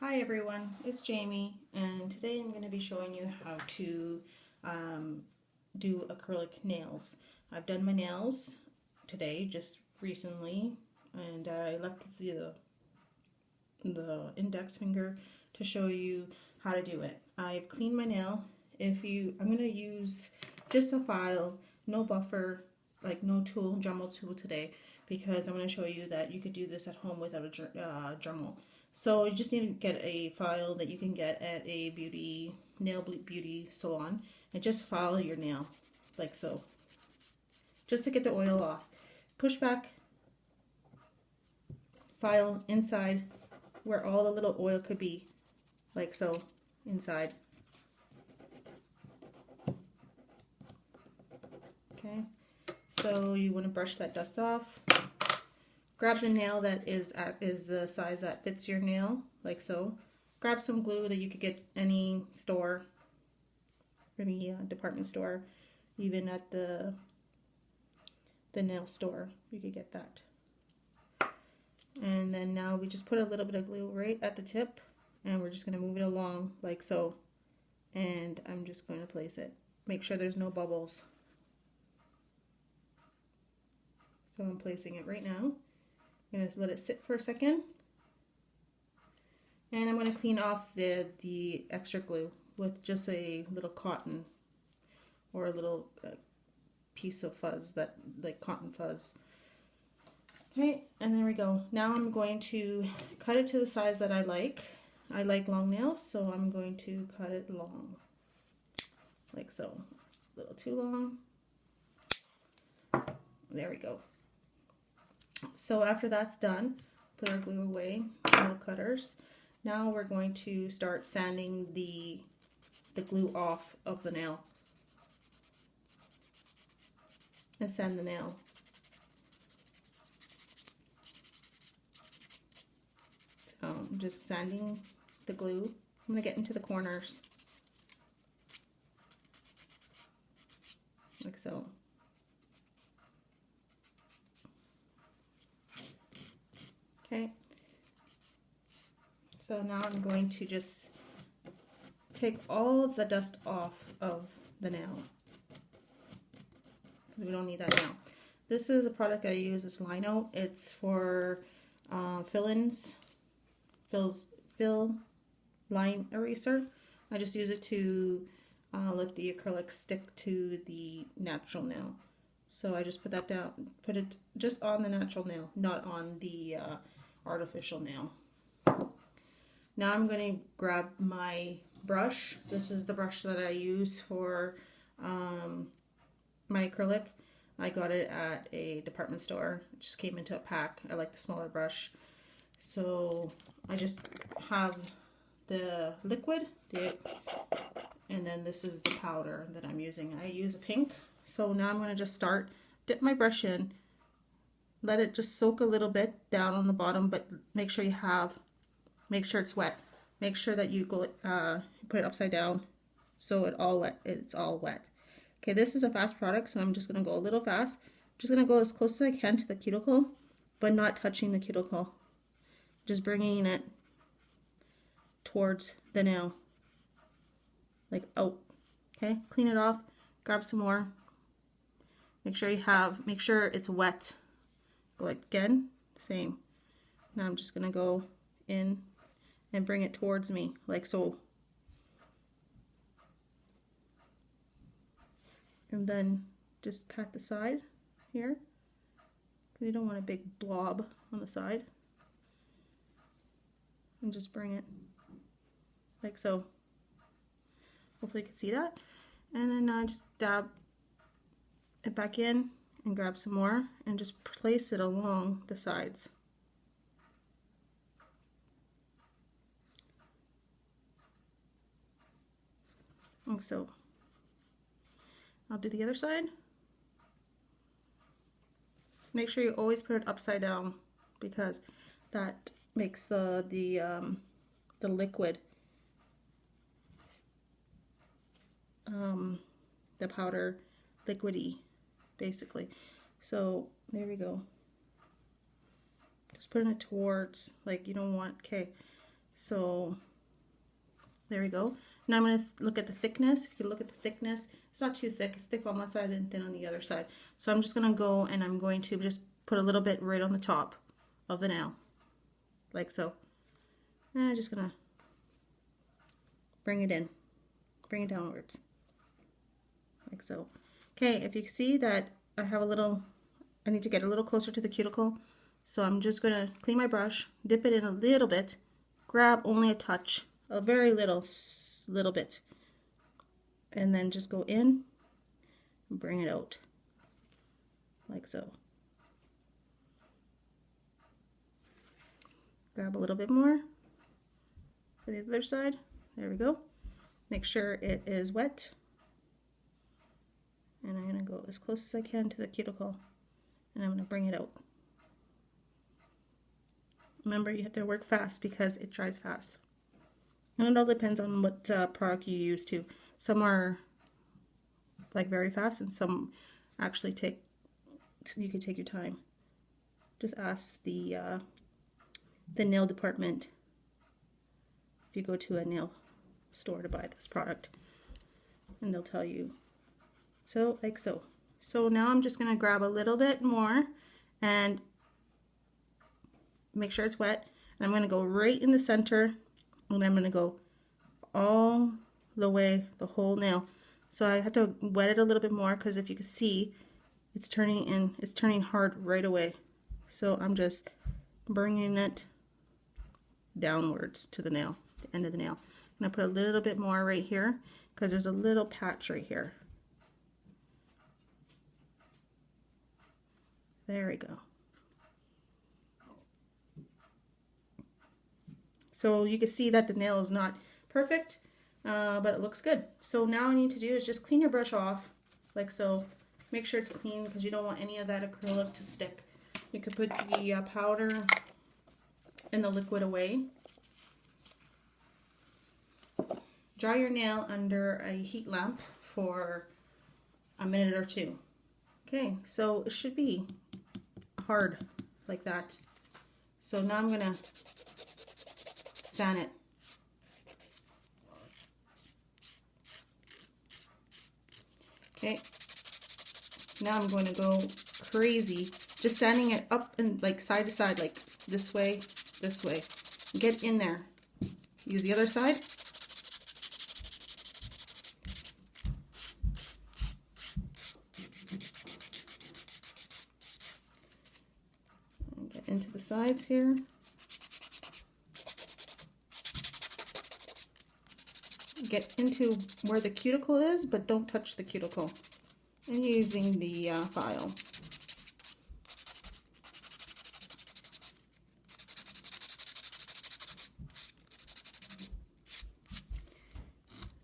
Hi everyone, it's Jamie, and today I'm going to be showing you how to do acrylic nails. I've done my nails today, just recently, and I left the index finger to show you how to do it. I've cleaned my nail. I'm going to use just a file, no buffer, like no tool, Dremel tool today, because I'm going to show you that you could do this at home without a Dremel. So you just need to get a file that you can get at a nail beauty salon, and just file your nail like so, just to get the oil off. Push back, file inside where all the little oil could be, like so, inside. Okay, so you want to brush that dust off. Grab the nail that is the size that fits your nail, like so. Grab some glue that you could get any store, any department store, even at the nail store, you could get that. And then now we just put a little bit of glue right at the tip, and we're just going to move it along like so. And I'm just going to place it. Make sure there's no bubbles. So I'm placing it right now. I'm going to let it sit for a second, and I'm going to clean off the extra glue with just a little cotton or a little piece of fuzz, that like cotton fuzz. Okay, and there we go. Now I'm going to cut it to the size that I like. I like long nails, so I'm going to cut it long, like so. It's a little too long. There we go. So after that's done, put our glue away, nail cutters. Now we're going to start sanding the glue off of the nail and sand the nail. So I'm just sanding the glue. I'm going to get into the corners, like so. Okay, so now I'm going to just take all the dust off of the nail. We don't need that now. This is a product I use, it's Lino. It's for fill line eraser. I just use it to let the acrylic stick to the natural nail. So I just put that down, put it just on the natural nail, not on the artificial nail. Now I'm going to grab my brush. This is the brush that I use for my acrylic. I got it at a department store. It just came into a pack. I like the smaller brush. So I just have the liquid, and then this is the powder that I'm using. I use a pink. So now I'm going to just dip my brush in, let it just soak a little bit down on the bottom, but make sure it's wet. Make sure that you put it upside down so it's all wet. Okay, this is a fast product, so I'm just going to go a little fast. I'm just going to go as close as I can to the cuticle, but not touching the cuticle. Just bringing it towards the nail, like out. Okay, clean it off, grab some more. Make sure it's wet. Go again, same. Now I'm just gonna go in and bring it towards me, like so. And then just pat the side here, because you don't want a big blob on the side. And just bring it like so. Hopefully you can see that. And then just dab it back in and grab some more and just place it along the sides. Like so. I'll do the other side. Make sure you always put it upside down, because that makes the liquid, the powder, liquidy, basically. So there we go. Just putting it towards, like, you don't want, okay. So there we go. Now I'm going to look at the thickness. If you look at the thickness, it's not too thick. It's thick on one side and thin on the other side. So I'm just going to go and I'm going to just put a little bit right on the top of the nail, like so. And I'm just going to bring it in, bring it downwards, like so. Okay, if you see that I have a little, I need to get a little closer to the cuticle. So I'm just going to clean my brush, dip it in a little bit, grab only a touch, a very little bit, and then just go in and bring it out like so. Grab a little bit more for the other side. There we go. Make sure it is wet, and I'm going to go as close as I can to the cuticle, and I'm going to bring it out. Remember, you have to work fast because it dries fast. And it all depends on what product you use too. Some are like very fast, and some actually take, you can take your time. Just ask the nail department if you go to a nail store to buy this product, and they'll tell you. So like so. So now I'm just going to grab a little bit more and make sure it's wet. And I'm going to go right in the center, and I'm going to go all the way, the whole nail. So I have to wet it a little bit more because if you can see, it's turning in, it's turning hard right away. So I'm just bringing it downwards to the nail, the end of the nail. I'm going to put a little bit more right here because there's a little patch right here. There we go. So you can see that the nail is not perfect, but it looks good. So now all I need to do is just clean your brush off, like so. Make sure it's clean because you don't want any of that acrylic to stick. You could put the powder and the liquid away. Dry your nail under a heat lamp for a minute or two. Okay, so it should be hard like that. So now I'm going to sand it. Okay, now I'm going to go crazy, just sanding it up and like side to side, like this way, this way. Get in there. Use the other side. And get into the sides here. Get into where the cuticle is, but don't touch the cuticle. And using the file.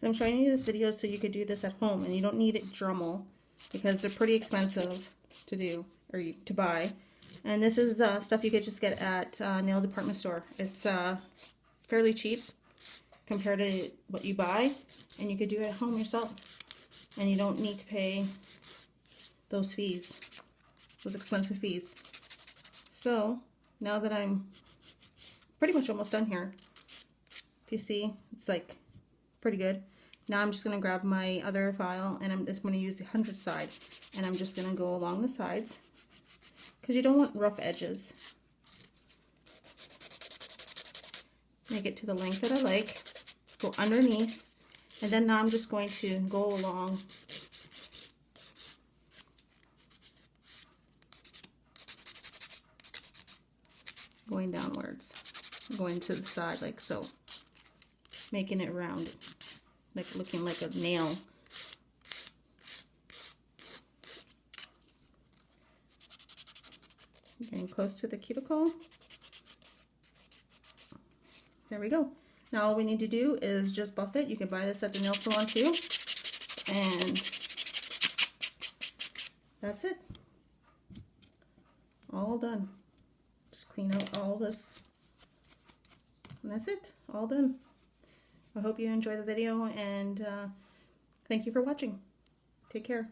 So I'm showing you this video so you could do this at home, and you don't need it Dremel because they're pretty expensive to do or to buy. And this is stuff you could just get at nail department store. It's fairly cheap compared to what you buy, and you could do it at home yourself, and you don't need to pay those fees, those expensive fees. So now that I'm pretty much almost done here, if you see, it's like pretty good. Now I'm just going to grab my other file, and I'm just going to use the 100 side, and I'm just going to go along the sides because you don't want rough edges. Make it to the length that I like. Go underneath, and then now I'm just going to go along going downwards, going to the side like so, making it round, like looking like a nail. Getting close to the cuticle. There we go. Now all we need to do is just buff it. You can buy this at the nail salon too. And that's it. All done. Just clean out all this. And that's it. All done. I hope you enjoy the video, and thank you for watching. Take care.